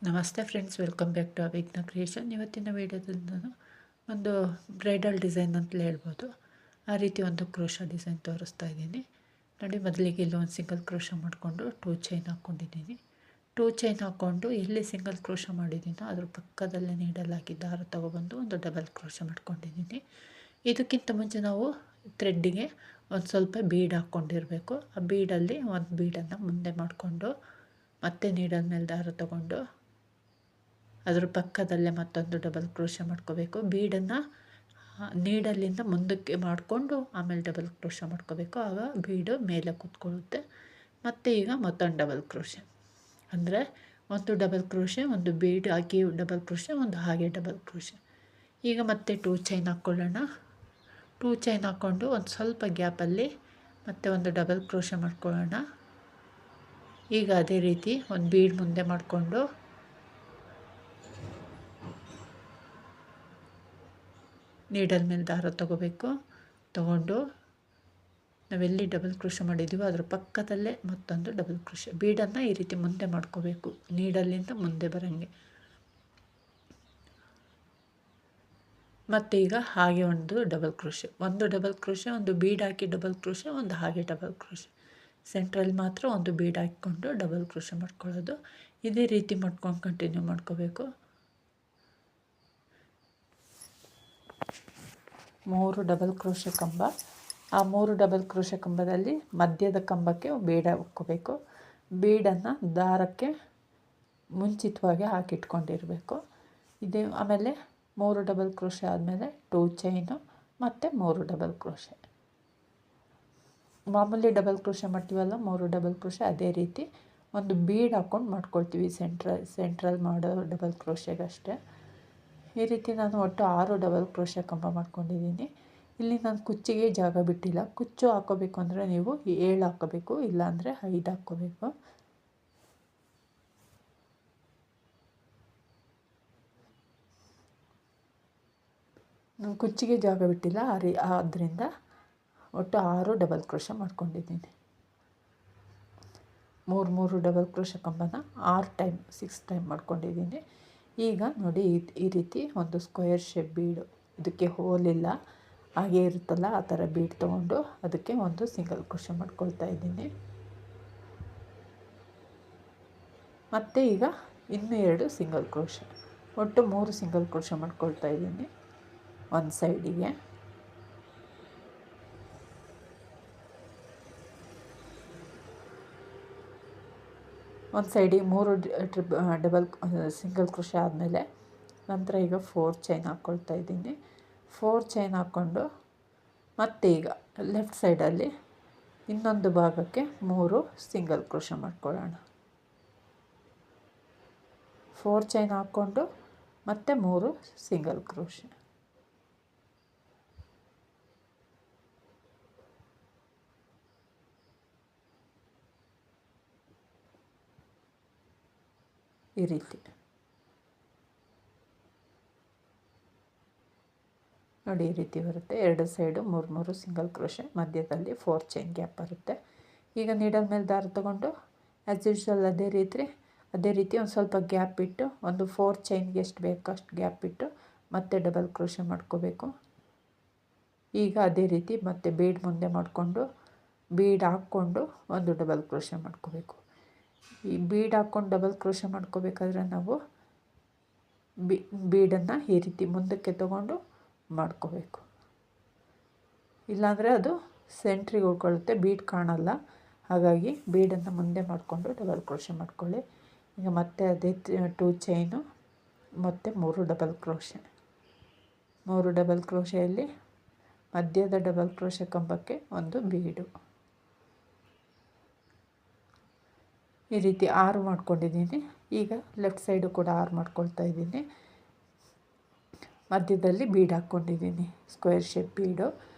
ನಮಸ್ತೆ friends, welcome back to Abhijna creation. ಇವತ್ತಿನ ವೀಡಿಯೋದಲ್ಲಿ ನಾನು ಒಂದು ಬ್ರೈಡಲ್ ಡಿಸೈನ್ ಅಂತಲೇ ಹೇಳ್ಬೋದು, ಆ ರೀತಿ ಒಂದು ಕ್ರೋಶ ಡಿಸೈನ್ ತೋರಿಸ್ತಾ ಇದ್ದೀನಿ ನೋಡಿ. ಮೊದಲಿಗೆ ಇಲ್ಲಿ ಒಂದು ಸಿಂಗಲ್ ಕ್ರೋಶ ಮಾಡಿಕೊಂಡು 2 ಚೈನ್ ಹಾಕ್ಕೊಂಡಿದ್ದೀನಿ. 2 ಚೈನ್ ಹಾಕ್ಕೊಂಡು ಎಲ್ಲಿ ಸಿಂಗಲ್ ಕ್ರೋಶ ಮಾಡಿದ್ದೀನೋ ಅದ್ರ ಪಕ್ಕದಲ್ಲೇ ನೀಡಲಾಗಿ ದಾರ ತೊಗೊಬಂದು ಒಂದು ಡಬಲ್ ಕ್ರೋಶ ಮಾಡ್ಕೊಂಡಿದ್ದೀನಿ. ಇದಕ್ಕಿಂತ ಮುಂಚೆ ನಾವು ಥ್ರೆಡ್ಡಿಗೆ ಒಂದು ಸ್ವಲ್ಪ ಬೀಡ್ ಹಾಕ್ಕೊಂಡಿರಬೇಕು. ಆ ಬೀಡಲ್ಲಿ ಒಂದು ಬೀಡನ್ನು ಮುಂದೆ ಮಾಡಿಕೊಂಡು ಮತ್ತೆ ನೀಡಲ್ ಮೇಲೆ ದಾರ ತಗೊಂಡು ಅದರ ಪಕ್ಕದಲ್ಲೇ ಮತ್ತೊಂದು ಡಬಲ್ ಕ್ರೋಶ ಮಾಡ್ಕೋಬೇಕು. ಬೀಡನ್ನು ನೀಡಲಿಂದ ಮುಂದಕ್ಕೆ ಮಾಡಿಕೊಂಡು ಆಮೇಲೆ ಡಬಲ್ ಕ್ರೋಶ ಮಾಡ್ಕೋಬೇಕು. ಆಗ ಬೀಡು ಮೇಲೆ ಕೂತ್ಕೊಳ್ಳುತ್ತೆ. ಮತ್ತು ಈಗ ಮತ್ತೊಂದು ಡಬಲ್ ಕ್ರೋಶ, ಅಂದರೆ ಒಂದು ಡಬಲ್ ಕ್ರೋಶ, ಒಂದು ಬೀಡ್ ಹಾಕಿ ಡಬಲ್ ಕ್ರೋಶ, ಒಂದು ಹಾಗೆ ಡಬಲ್ ಕ್ರೋಶ. ಈಗ ಮತ್ತೆ 2 ಚೈನ್ ಹಾಕ್ಕೊಳ್ಳೋಣ. 2 ಚೈನ್ ಹಾಕ್ಕೊಂಡು ಒಂದು ಸ್ವಲ್ಪ ಗ್ಯಾಪಲ್ಲಿ ಮತ್ತೆ ಒಂದು ಡಬಲ್ ಕ್ರೋಶ ಮಾಡ್ಕೊಳ್ಳೋಣ. ಈಗ ಅದೇ ರೀತಿ ಒಂದು ಬೀಡ್ ಮುಂದೆ ಮಾಡಿಕೊಂಡು ನೀಡಲ್ ಮೇಲೆ ದಾರ ತಗೋಬೇಕು. ತಗೊಂಡು ನಾವೆಲ್ಲಿ ಡಬಲ್ ಕ್ರೋಶ ಮಾಡಿದ್ದೀವೋ ಅದರ ಪಕ್ಕದಲ್ಲೇ ಮತ್ತೊಂದು ಡಬಲ್ ಕ್ರೋಶ. ಬೀಡನ್ನು ಈ ರೀತಿ ಮುಂದೆ ಮಾಡ್ಕೋಬೇಕು, ನೀಡಲ್ಲಿಂದ ಮುಂದೆ ಬರೋಂಗೆ. ಮತ್ತು ಈಗ ಹಾಗೆ ಒಂದು ಡಬಲ್ ಕ್ರೋಶ, ಒಂದು ಡಬಲ್ ಕ್ರೋಶ, ಒಂದು ಬೀಡ್ ಹಾಕಿ ಡಬಲ್ ಕ್ರೋಶ, ಒಂದು ಹಾಗೆ ಡಬಲ್ ಕ್ರೋಶ. ಸೆಂಟ್ರಲ್ಲಿ ಮಾತ್ರ ಒಂದು ಬೀಡ್ ಹಾಕಿಕೊಂಡು ಡಬಲ್ ಕ್ರೋಶ ಮಾಡ್ಕೊಳ್ಳೋದು. ಇದೇ ರೀತಿ ಮಾಡ್ಕೊಂಡು ಕಂಟಿನ್ಯೂ ಮಾಡ್ಕೋಬೇಕು. 3 ಡಬಲ್ ಕ್ರೋಶ ಕಂಬ. ಆ 3 ಡಬಲ್ ಕ್ರೋಶ ಕಂಬದಲ್ಲಿ ಮಧ್ಯದ ಕಂಬಕ್ಕೆ ಬೀಡ ಹಾಕ್ಕೋಬೇಕು. ಬೀಡನ್ನು ದಾರಕ್ಕೆ ಮುಂಚಿತವಾಗಿ ಹಾಕಿಟ್ಕೊಂಡಿರಬೇಕು. ಇದೇ ಆಮೇಲೆ 3 ಡಬಲ್ ಕ್ರೋಶ ಆದಮೇಲೆ 2 ಚೈನು ಮತ್ತು 3 ಡಬಲ್ ಕ್ರೋಶ. ಮಾಮೂಲಿ ಡಬಲ್ ಕ್ರೋಶ ಮಾಡ್ತೀವಲ್ಲ, 3 ಡಬಲ್ ಕ್ರೋಶ, ಅದೇ ರೀತಿ ಒಂದು ಬೀಡ್ ಹಾಕ್ಕೊಂಡು ಮಾಡ್ಕೊಳ್ತೀವಿ ಸೆಂಟ್ರಲ್ ಮಾಡೋ ಡಬಲ್ ಕ್ರೋಶಗಷ್ಟೇ. ಈ ರೀತಿ ನಾನು ಒಟ್ಟು 6 ಡಬಲ್ ಕ್ರೋಶ ಕಂಬ ಮಾಡ್ಕೊಂಡಿದ್ದೀನಿ. ಇಲ್ಲಿ ನಾನು ಕುಚ್ಚಿಗೆ ಜಾಗ ಬಿಟ್ಟಿಲ್ಲ. ಕುಚ್ಚು ಹಾಕ್ಕೋಬೇಕು ಅಂದರೆ ನೀವು 7 ಹಾಕ್ಕೋಬೇಕು, ಇಲ್ಲಾಂದರೆ 5 ಹಾಕ್ಕೋಬೇಕು. ನಾನು ಕುಚ್ಚಿಗೆ ಜಾಗ ಬಿಟ್ಟಿಲ್ಲ, ಆದ್ದರಿಂದ ಒಟ್ಟು 6 ಡಬಲ್ ಕ್ರೋಶ ಮಾಡ್ಕೊಂಡಿದ್ದೀನಿ. 3 ಡಬಲ್ ಕ್ರೋಶ ಕಂಬನ 6 ಟೈಮ್ 6 ಟೈಮ್ ಮಾಡ್ಕೊಂಡಿದ್ದೀನಿ. ಈಗ ನೋಡಿ, ಈ ರೀತಿ ಒಂದು ಸ್ಕ್ವೇರ್ ಶೇಪ್ ಬೀಡು, ಇದಕ್ಕೆ ಹೋಲಿಲ್ಲ, ಹಾಗೆ ಇರುತ್ತಲ್ಲ ಆ ಥರ ಬೀಡ್ ತೊಗೊಂಡು ಅದಕ್ಕೆ ಒಂದು ಸಿಂಗಲ್ ಕ್ರೋಶ ಮಾಡ್ಕೊಳ್ತಾ ಇದ್ದೀನಿ. ಮತ್ತು ಈಗ ಇನ್ನೂ 2 ಸಿಂಗಲ್ ಕ್ರೋಶ, ಒಟ್ಟು 3 ಸಿಂಗಲ್ ಕ್ರೋಶ ಮಾಡ್ಕೊಳ್ತಾ ಇದ್ದೀನಿ ಒಂದು ಸೈಡಿಗೆ. ಒಂದು ಸೈಡಿಗೆ 3 ಡಬಲ್ ಸಿಂಗಲ್ ಕ್ರೋಶ ಆದಮೇಲೆ ನಂತರ ಈಗ 4 ಚೈನ್ ಹಾಕ್ಕೊಳ್ತಾ ಇದ್ದೀನಿ. 4 ಚೈನ್ ಹಾಕ್ಕೊಂಡು ಮತ್ತೆ ಈಗ ಲೆಫ್ಟ್ ಸೈಡಲ್ಲಿ ಇನ್ನೊಂದು ಭಾಗಕ್ಕೆ 3 ಸಿಂಗಲ್ ಕ್ರೋಶ ಮಾಡ್ಕೊಳ್ಳೋಣ. 4 ಚೈನ್ ಹಾಕ್ಕೊಂಡು ಮತ್ತೆ 3 ಸಿಂಗಲ್ ಕ್ರೋಶ. ಈ ರೀತಿ ನೋಡಿ, ಈ ರೀತಿ ಬರುತ್ತೆ. 2 ಸೈಡು 3 ಸಿಂಗಲ್ ಕ್ರೋಶ, ಮಧ್ಯದಲ್ಲಿ 4 ಚೈನ್ ಗ್ಯಾಪ್ ಬರುತ್ತೆ. ಈಗ ನೀಡಲ್ ಮೇಲೆ ದಾರ ತೊಗೊಂಡು ಆ್ಯಸ್ ಯೂಶ್ವಲ್ ಅದೇ ರೀತಿ ಒಂದು ಸ್ವಲ್ಪ ಗ್ಯಾಪ್ ಬಿಟ್ಟು, ಒಂದು 4 ಚೈನ್ಗೆ ಎಷ್ಟು ಬೇಕೋ ಅಷ್ಟು ಗ್ಯಾಪ್ ಬಿಟ್ಟು ಮತ್ತೆ ಡಬಲ್ ಕ್ರೋಶ ಮಾಡ್ಕೋಬೇಕು. ಈಗ ಅದೇ ರೀತಿ ಮತ್ತೆ ಬೀಡ್ ಮುಂದೆ ಮಾಡಿಕೊಂಡು ಬೀಡ್ ಹಾಕ್ಕೊಂಡು ಒಂದು ಡಬಲ್ ಕ್ರೋಶ ಮಾಡ್ಕೋಬೇಕು. ಈ ಬೀಡ್ ಹಾಕ್ಕೊಂಡು ಡಬಲ್ ಕ್ರೋಶ ಮಾಡ್ಕೋಬೇಕಾದ್ರೆ ನಾವು ಬೀಡನ್ನು ಈ ರೀತಿ ಮುಂದಕ್ಕೆ ತಗೊಂಡು ಮಾಡ್ಕೋಬೇಕು, ಇಲ್ಲಾಂದರೆ ಅದು ಸೆಂಟ್ರಿಗೆ ಉಳ್ಕೊಳ್ಳುತ್ತೆ, ಬೀಡ್ ಕಾಣಲ್ಲ. ಹಾಗಾಗಿ ಬೀಡನ್ನು ಮುಂದೆ ಮಾಡಿಕೊಂಡು ಡಬಲ್ ಕ್ರೋಶ ಮಾಡ್ಕೊಳ್ಳಿ. ಈಗ ಮತ್ತೆ ಅದೇ 2 ಚೈನು ಮತ್ತು 3 ಡಬಲ್ ಕ್ರೋಶ. 3 ಡಬಲ್ ಕ್ರೋಶೆಯಲ್ಲಿ ಮಧ್ಯದ ಡಬಲ್ ಕ್ರೋಶ ಕಂಬಕ್ಕೆ ಒಂದು ಬೀಡು. ಈ ರೀತಿ 6 ಮಾಡ್ಕೊಂಡಿದ್ದೀನಿ. ಈಗ ಲೆಫ್ಟ್ ಸೈಡು ಕೂಡ 6 ಮಾಡ್ಕೊಳ್ತಾ ಇದ್ದೀನಿ. ಮಧ್ಯದಲ್ಲಿ ಬೀಡ್ ಹಾಕ್ಕೊಂಡಿದ್ದೀನಿ, ಸ್ಕ್ವೇರ್ ಶೇಪ್ ಬೀಡು.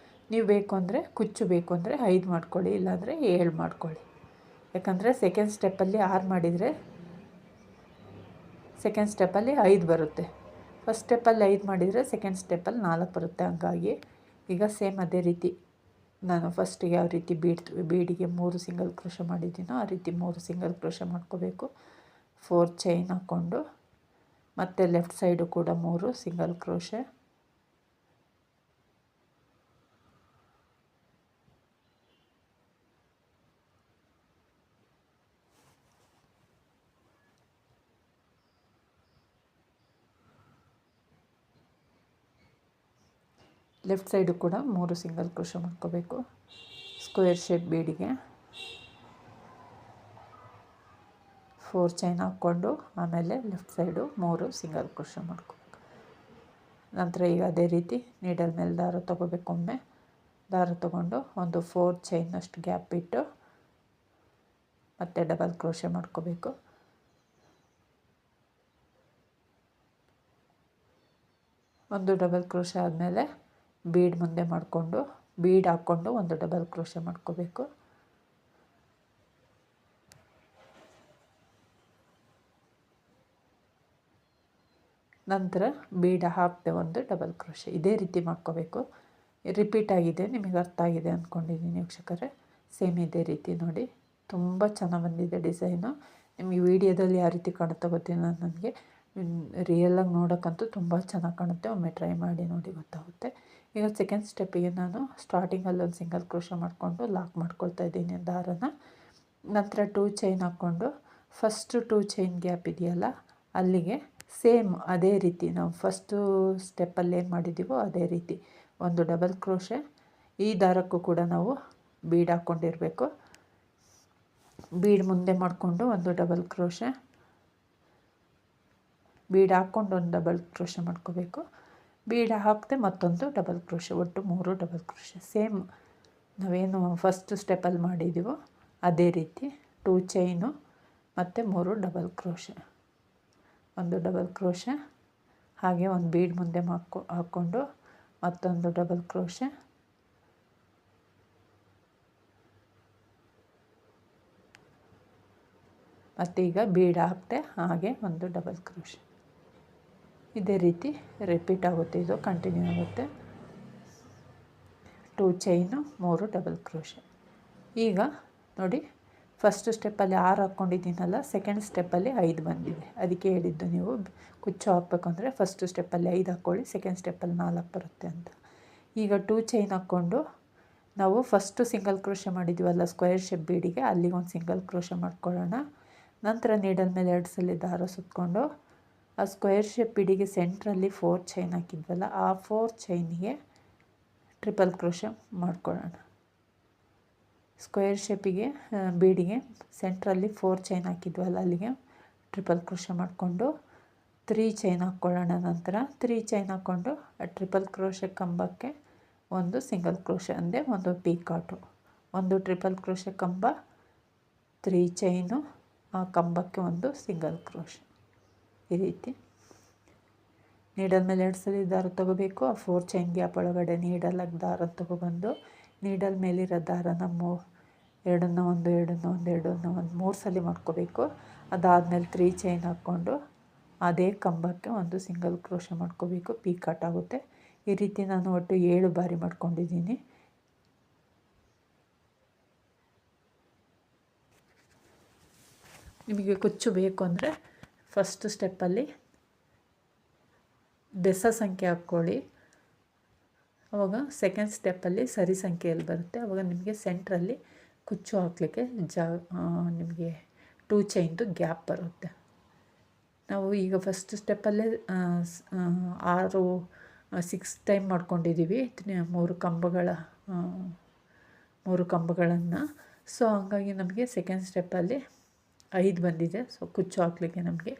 ನೀವು ಬೇಕು ಅಂದರೆ ಕುಚ್ಚು ಬೇಕು ಅಂದರೆ 5 ಮಾಡ್ಕೊಳ್ಳಿ, ಇಲ್ಲಾಂದರೆ 7 ಮಾಡ್ಕೊಳ್ಳಿ. ಯಾಕಂದರೆ ಸೆಕೆಂಡ್ ಸ್ಟೆಪ್ಪಲ್ಲಿ 6 ಮಾಡಿದರೆ ಸೆಕೆಂಡ್ ಸ್ಟೆಪ್ಪಲ್ಲಿ 5 ಬರುತ್ತೆ. ಫಸ್ಟ್ ಸ್ಟೆಪ್ಪಲ್ಲಿ 5 ಮಾಡಿದರೆ ಸೆಕೆಂಡ್ ಸ್ಟೆಪ್ಪಲ್ಲಿ 4 ಬರುತ್ತೆ. ಹಂಗಾಗಿ ಈಗ ಸೇಮ್ ಅದೇ ರೀತಿ ನಾನು ಫಸ್ಟಿಗೆ ಯಾವ ರೀತಿ ಬೀಡಿಗೆ 3 ಸಿಂಗಲ್ ಕ್ರೋಶ ಮಾಡಿದ್ದೀನೋ ಆ ರೀತಿ 3 ಸಿಂಗಲ್ ಕ್ರೋಶ ಮಾಡ್ಕೋಬೇಕು. 4 ಚೈನ್ ಹಾಕ್ಕೊಂಡು ಮತ್ತು ಲೆಫ್ಟ್ ಸೈಡು ಕೂಡ 3 ಸಿಂಗಲ್ ಕ್ರೋಶೆ. ಲೆಫ್ಟ್ ಸೈಡು ಕೂಡ 3 ಸಿಂಗಲ್ ಕ್ರೋಶೆ ಮಾಡ್ಕೋಬೇಕು. ಸ್ಕ್ವೇರ್ ಶೇಪ್ ಬೀಡಿಗೆ 4 ಚೈನ್ ಹಾಕ್ಕೊಂಡು ಆಮೇಲೆ ಲೆಫ್ಟ್ ಸೈಡು 3 ಸಿಂಗಲ್ ಕ್ರೋಶೆ ಮಾಡ್ಕೋಬೇಕು. ನಂತರ ಈಗ ಅದೇ ರೀತಿ ನೀಡಲ್ ಮೇಲೆ ದಾರ ತೊಗೋಬೇಕೊಮ್ಮೆ. ದಾರ ತೊಗೊಂಡು ಒಂದು 4 ಚೈನಷ್ಟು ಗ್ಯಾಪ್ ಬಿಟ್ಟು ಮತ್ತೆ ಡಬಲ್ ಕ್ರೋಶೆ ಮಾಡ್ಕೋಬೇಕು. ಒಂದು ಡಬಲ್ ಕ್ರೋಶೆ ಆದಮೇಲೆ ಬೀಡ್ ಮುಂದೆ ಮಾಡಿಕೊಂಡು ಬೀಡ್ ಹಾಕ್ಕೊಂಡು ಒಂದು ಡಬಲ್ ಕ್ರೋಶೆ ಮಾಡ್ಕೋಬೇಕು. ನಂತರ ಬೀಡ ಹಾಕದೆ ಒಂದು ಡಬಲ್ ಕ್ರೋಶೆ. ಇದೇ ರೀತಿ ಮಾಡ್ಕೋಬೇಕು. ರಿಪೀಟ್ ಆಗಿದೆ, ನಿಮಗೆ ಅರ್ಥ ಆಗಿದೆ ಅಂದ್ಕೊಂಡಿದ್ದೀನಿ ವೀಕ್ಷಕರೇ. ಸೇಮ್ ಇದೇ ರೀತಿ ನೋಡಿ, ತುಂಬ ಚೆನ್ನಾಗಿ ಬಂದಿದೆ ಡಿಸೈನು. ನಿಮಗೆ ವೀಡಿಯೋದಲ್ಲಿ ಯಾವ ರೀತಿ ಕಾಣುತ್ತೆ ಗೊತ್ತಿಲ್ಲ, ನನಗೆ ರಿಯಲಾಗಿ ನೋಡೋಕ್ಕಂತೂ ತುಂಬ ಚೆನ್ನಾಗಿ ಕಾಣುತ್ತೆ. ಒಮ್ಮೆ ಟ್ರೈ ಮಾಡಿ ನೋಡಿ, ಗೊತ್ತಾಗುತ್ತೆ. ಈಗ ಸೆಕೆಂಡ್ ಸ್ಟೆಪ್ಪಿಗೆ ನಾನು ಸ್ಟಾರ್ಟಿಂಗಲ್ಲಿ ಒಂದು ಸಿಂಗಲ್ ಕ್ರೋಶೆ ಮಾಡಿಕೊಂಡು ಲಾಕ್ ಮಾಡ್ಕೊಳ್ತಾ ಇದ್ದೀನಿ ದಾರನ. ನಂತರ 2 ಚೈನ್ ಹಾಕ್ಕೊಂಡು ಫಸ್ಟು 2 ಚೈನ್ ಗ್ಯಾಪ್ ಇದೆಯಲ್ಲ ಅಲ್ಲಿಗೆ ಸೇಮ್ ಅದೇ ರೀತಿ ನಾವು ಫಸ್ಟು ಸ್ಟೆಪ್ಪಲ್ಲಿ ಏನು ಮಾಡಿದ್ದೀವೋ ಅದೇ ರೀತಿ ಒಂದು ಡಬಲ್ ಕ್ರೋಶೆ. ಈ ದಾರಕ್ಕೂ ಕೂಡ ನಾವು ಬೀಡ್ ಹಾಕ್ಕೊಂಡಿರಬೇಕು. ಬೀಡ್ ಮುಂದೆ ಮಾಡಿಕೊಂಡು ಒಂದು ಡಬಲ್ ಕ್ರೋಶೆ, ಬೀಡ್ ಹಾಕ್ಕೊಂಡು ಒಂದು ಡಬಲ್ ಕ್ರೋಶೆ ಮಾಡ್ಕೋಬೇಕು. ಬೀಡ ಹಾಕದೆ ಮತ್ತೊಂದು ಡಬಲ್ ಕ್ರೋಶೆ, ಒಟ್ಟು 3 ಡಬಲ್ ಕ್ರೋಶೆ. ಸೇಮ್ ನಾವೇನು ಫಸ್ಟ್ ಸ್ಟೆಪ್ಪಲ್ಲಿ ಮಾಡಿದ್ದೀವೋ ಅದೇ ರೀತಿ 2 ಚೈನು ಮತ್ತು 3 ಡಬಲ್ ಕ್ರೋಶೆ, ಒಂದು ಡಬಲ್ ಕ್ರೋಶೆ, ಹಾಗೆ ಒಂದು ಬೀಡ್ ಮುಂದೆ ಹಾಕ್ಕೊಂಡು ಮತ್ತೊಂದು ಡಬಲ್ ಕ್ರೋಶೆ, ಮತ್ತು ಈಗ ಬೀಡ್ ಹಾಕದೆ ಹಾಗೆ ಒಂದು ಡಬಲ್ ಕ್ರೋಶೆ. ಇದೇ ರೀತಿ ರಿಪೀಟ್ ಆಗುತ್ತೆ, ಇದು ಕಂಟಿನ್ಯೂ ಆಗುತ್ತೆ. 2 ಚೈನು 3 ಡಬಲ್ ಕ್ರೋಶೆ. ಈಗ ನೋಡಿ, ಫಸ್ಟ್ ಸ್ಟೆಪ್ಪಲ್ಲಿ 6 ಹಾಕ್ಕೊಂಡಿದ್ದೀನಲ್ಲ, ಸೆಕೆಂಡ್ ಸ್ಟೆಪ್ಪಲ್ಲಿ 5 ಬಂದಿದೆ. ಅದಕ್ಕೆ ಹೇಳಿದ್ದು ನೀವು ಕುಚ್ಚು ಹಾಕಬೇಕು ಅಂದರೆ ಫಸ್ಟ್ ಸ್ಟೆಪ್ಪಲ್ಲಿ 5 ಹಾಕ್ಕೊಳ್ಳಿ, ಸೆಕೆಂಡ್ ಸ್ಟೆಪ್ಪಲ್ಲಿ 4 ಬರುತ್ತೆ ಅಂತ. ಈಗ 2 ಚೈನ್ ಹಾಕ್ಕೊಂಡು ನಾವು ಫಸ್ಟು ಸಿಂಗಲ್ ಕ್ರೋಶೆ ಮಾಡಿದ್ದೀವಲ್ಲ ಸ್ಕ್ವೇರ್ ಶೇಪ್ ಬೀಡಿಗೆ, ಅಲ್ಲಿಗೆ ಒಂದು ಸಿಂಗಲ್ ಕ್ರೋಶೆ ಮಾಡ್ಕೊಳ್ಳೋಣ. ನಂತರ ನೀಡಲ್ ಮೇಲೆ 2 ಸಲ ದಾರ ಸುತ್ತಕೊಂಡು ಆ ಸ್ಕ್ವೇರ್ ಶೇಪ್ ಬೀಡಿಗೆ ಸೆಂಟ್ರಲ್ಲಿ 4 ಚೈನ್ ಹಾಕಿದ್ವಲ್ಲ, ಆ 4 ಚೈನಿಗೆ ಟ್ರಿಪಲ್ ಕ್ರೋಶೆ ಮಾಡ್ಕೊಳ್ಳೋಣ. ಸ್ಕ್ವೇರ್ ಶೇಪಿಗೆ ಬೀಡಿಗೆ ಸೆಂಟ್ರಲ್ಲಿ 4 ಚೈನ್ ಹಾಕಿದ್ವಲ್ಲ ಅಲ್ಲಿಗೆ ಟ್ರಿಪಲ್ ಕ್ರೋಶೆ ಮಾಡಿಕೊಂಡು 3 ಚೈನ್ ಹಾಕ್ಕೊಳ್ಳೋಣ. ನಂತರ 3 ಚೈನ್ ಹಾಕ್ಕೊಂಡು ಆ ಟ್ರಿಪಲ್ ಕ್ರೋಶೆ ಕಂಬಕ್ಕೆ ಒಂದು ಸಿಂಗಲ್ ಕ್ರೋಶೆ, ಅಂದರೆ ಒಂದು ಪೀಕಾಟು, ಒಂದು ಟ್ರಿಪಲ್ ಕ್ರೋಶೆ ಕಂಬ, 3 ಚೈನು, ಆ ಕಂಬಕ್ಕೆ ಒಂದು ಸಿಂಗಲ್ ಕ್ರೋಶೆ. ಈ ರೀತಿ ನೀಡಲ್ ಮೇಲೆ 2 ಸಲ ದಾರ ತೊಗೋಬೇಕು. ಆ 4 ಚೈನ್ ಗ್ಯಾಪ್ ಒಳಗಡೆ ನೀಡಲಾಗಿ ದಾರ ತೊಗೊಬಂದು ನೀಡಲ್ ಮೇಲಿರೋ ದಾರನ ಎರಡನ್ನ ಒಂದು 3 ಸಲ ಮಾಡ್ಕೋಬೇಕು. ಅದಾದಮೇಲೆ 3 ಚೈನ್ ಹಾಕ್ಕೊಂಡು ಅದೇ ಕಂಬಕ್ಕೆ ಒಂದು ಸಿಂಗಲ್ ಕ್ರೋಶೆ ಮಾಡ್ಕೋಬೇಕು, ಪೀಕಾಟ್ ಆಗುತ್ತೆ. ಈ ರೀತಿ ನಾನು ಒಟ್ಟು 7 ಬಾರಿ ಮಾಡ್ಕೊಂಡಿದ್ದೀನಿ. ನಿಮಗೆ ಕುಚ್ಚು ಬೇಕು ಅಂದರೆ ಫಸ್ಟ್ ಸ್ಟೆಪ್ಪಲ್ಲಿ ಬೆಸ ಸಂಖ್ಯೆ ಹಾಕ್ಕೊಳ್ಳಿ. ಆವಾಗ ಸೆಕೆಂಡ್ ಸ್ಟೆಪ್ಪಲ್ಲಿ ಸರಿ ಸಂಖ್ಯೆಯಲ್ಲಿ ಬರುತ್ತೆ. ಆವಾಗ ನಿಮಗೆ ಸೆಂಟ್ರಲ್ಲಿ ಕುಚ್ಚು ಹಾಕಲಿಕ್ಕೆ ನಿಮಗೆ 2 ಚೈನ್ದು ಗ್ಯಾಪ್ ಬರುತ್ತೆ. ನಾವು ಈಗ ಫಸ್ಟ್ ಸ್ಟೆಪ್ಪಲ್ಲೇ 6 ಟೈಮ್ ಮಾಡ್ಕೊಂಡಿದ್ದೀವಿ 3 ಕಂಬಗಳನ್ನು. ಸೊ ಹಂಗಾಗಿ ನಮಗೆ ಸೆಕೆಂಡ್ ಸ್ಟೆಪ್ಪಲ್ಲಿ 5 ಬಂದಿದೆ. ಸೊ ಕುಚ್ಚು ಹಾಕಲಿಕ್ಕೆ ನಮಗೆ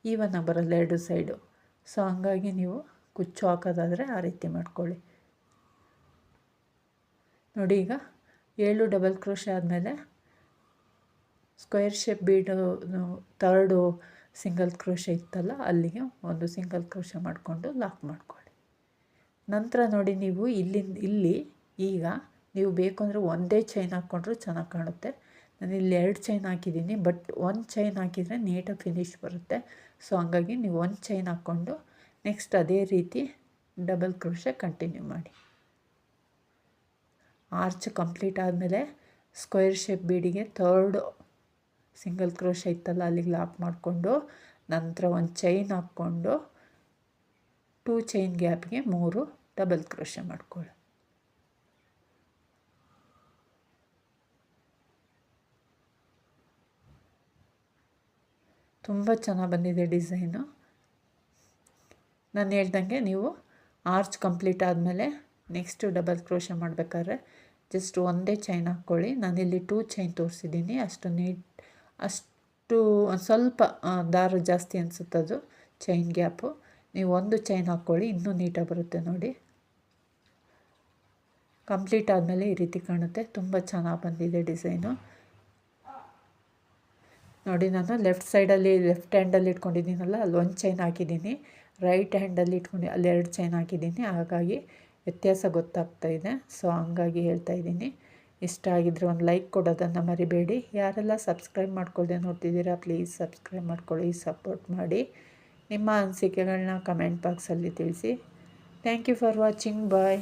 ಈವನಾಗಿ ಬರಲ್ಲ 2 ಸೈಡು. ಸೊ ಹಂಗಾಗಿ ನೀವು ಕುಚ್ಚು ಹಾಕೋದಾದರೆ ಆ ರೀತಿ ಮಾಡ್ಕೊಳ್ಳಿ. ನೋಡಿ, ಈಗ 7 ಡಬಲ್ ಕ್ರೋಶೆ ಆದಮೇಲೆ ಸ್ಕ್ವೇರ್ ಶೇಪ್ ಬೀಡು ಥರ್ಡು ಸಿಂಗಲ್ ಕ್ರೋಶೆ ಇತ್ತಲ್ಲ ಅಲ್ಲಿಗೆ ಒಂದು ಸಿಂಗಲ್ ಕ್ರೋಶೆ ಮಾಡಿಕೊಂಡು ಲಾಕ್ ಮಾಡ್ಕೊಳ್ಳಿ. ನಂತರ ನೋಡಿ, ನೀವು ಇಲ್ಲಿ ಈಗ ನೀವು ಬೇಕು ಅಂದರೆ ಒಂದೇ ಚೈನ್ ಹಾಕ್ಕೊಂಡ್ರೂ ಚೆನ್ನಾಗಿ ಕಾಣುತ್ತೆ. ನಾನು ಇಲ್ಲಿ 2 ಚೈನ್ ಹಾಕಿದ್ದೀನಿ, ಬಟ್ 1 ಚೈನ್ ಹಾಕಿದರೆ ನೀಟಾಗಿ ಫಿನಿಶ್ ಬರುತ್ತೆ. ಸೊ ಹಂಗಾಗಿ ನೀವು 1 ಚೈನ್ ಹಾಕ್ಕೊಂಡು ನೆಕ್ಸ್ಟ್ ಅದೇ ರೀತಿ ಡಬಲ್ ಕ್ರೋಶೆ ಕಂಟಿನ್ಯೂ ಮಾಡಿ. ಆರ್ಚ್ ಕಂಪ್ಲೀಟ್ ಆದಮೇಲೆ ಸ್ಕ್ವೇರ್ ಶೇಪ್ ಬೀಡಿಗೆ ಥರ್ಡ್ ಸಿಂಗಲ್ ಕ್ರೋಶ ಇತ್ತಲ್ಲ ಅಲ್ಲಿಗೆ ಲಾಕ್ ಮಾಡಿಕೊಂಡು ನಂತರ ಒಂದು ಚೈನ್ ಹಾಕ್ಕೊಂಡು 2 ಚೈನ್ ಗ್ಯಾಪ್ಗೆ 3 ಡಬಲ್ ಕ್ರೋಶ ಮಾಡ್ಕೊಳ್ಳಿ. ತುಂಬ ಚೆನ್ನಾಗಿ ಬಂದಿದೆ ಡಿಸೈನು. ನಾನು ಹೇಳ್ದಂಗೆ ನೀವು ಆರ್ಚ್ ಕಂಪ್ಲೀಟ್ ಆದಮೇಲೆ ನೆಕ್ಸ್ಟು ಡಬಲ್ ಕ್ರೋಶ ಮಾಡಬೇಕಾದ್ರೆ ಜಸ್ಟ್ ಒಂದೇ ಚೈನ್ ಹಾಕ್ಕೊಳ್ಳಿ. ನಾನಿಲ್ಲಿ 2 ಚೈನ್ ತೋರಿಸಿದ್ದೀನಿ. ಅಷ್ಟು ಒಂದು ಸ್ವಲ್ಪ ದಾರ ಜಾಸ್ತಿ ಅನಿಸುತ್ತದು ಚೈನ್ ಗ್ಯಾಪು. ನೀವು ಒಂದು ಚೈನ್ ಹಾಕ್ಕೊಳ್ಳಿ, ಇನ್ನೂ ನೀಟಾಗಿ ಬರುತ್ತೆ ನೋಡಿ. ಕಂಪ್ಲೀಟ್ ಆದಮೇಲೆ ಈ ರೀತಿ ಕಾಣುತ್ತೆ. ತುಂಬ ಚೆನ್ನಾಗಿ ಬಂದಿದೆ ಡಿಸೈನು ನೋಡಿ. ನಾನು ಲೆಫ್ಟ್ ಹ್ಯಾಂಡಲ್ಲಿ ಇಟ್ಕೊಂಡಿದ್ದೀನಲ್ಲ, ಅಲ್ಲಿ ಒಂದು ಚೈನ್ ಹಾಕಿದ್ದೀನಿ. ರೈಟ್ ಹ್ಯಾಂಡಲ್ಲಿ ಇಟ್ಕೊಂಡು ಅಲ್ಲಿ 2 ಚೈನ್ ಹಾಕಿದ್ದೀನಿ. ಹಾಗಾಗಿ ವ್ಯತ್ಯಾಸ ಗೊತ್ತಾಗ್ತಾಯಿದೆ. ಸೊ ಹಂಗಾಗಿ ಹೇಳ್ತಾ ಇದ್ದೀನಿ. ಇಷ್ಟ ಆಗಿದ್ದರೆ ಒಂದು ಲೈಕ್ ಕೊಡೋದನ್ನು ಮರಿಬೇಡಿ. ಯಾರೆಲ್ಲ ಸಬ್ಸ್ಕ್ರೈಬ್ ಮಾಡ್ಕೊಳ್ಳದೆ ನೋಡ್ತಿದ್ದೀರಾ ಪ್ಲೀಸ್ ಸಬ್ಸ್ಕ್ರೈಬ್ ಮಾಡ್ಕೊಳ್ಳಿ, ಸಪೋರ್ಟ್ ಮಾಡಿ. ನಿಮ್ಮ ಅನಿಸಿಕೆಗಳನ್ನ ಕಮೆಂಟ್ ಬಾಕ್ಸಲ್ಲಿ ತಿಳಿಸಿ. Thank you for watching. Bye.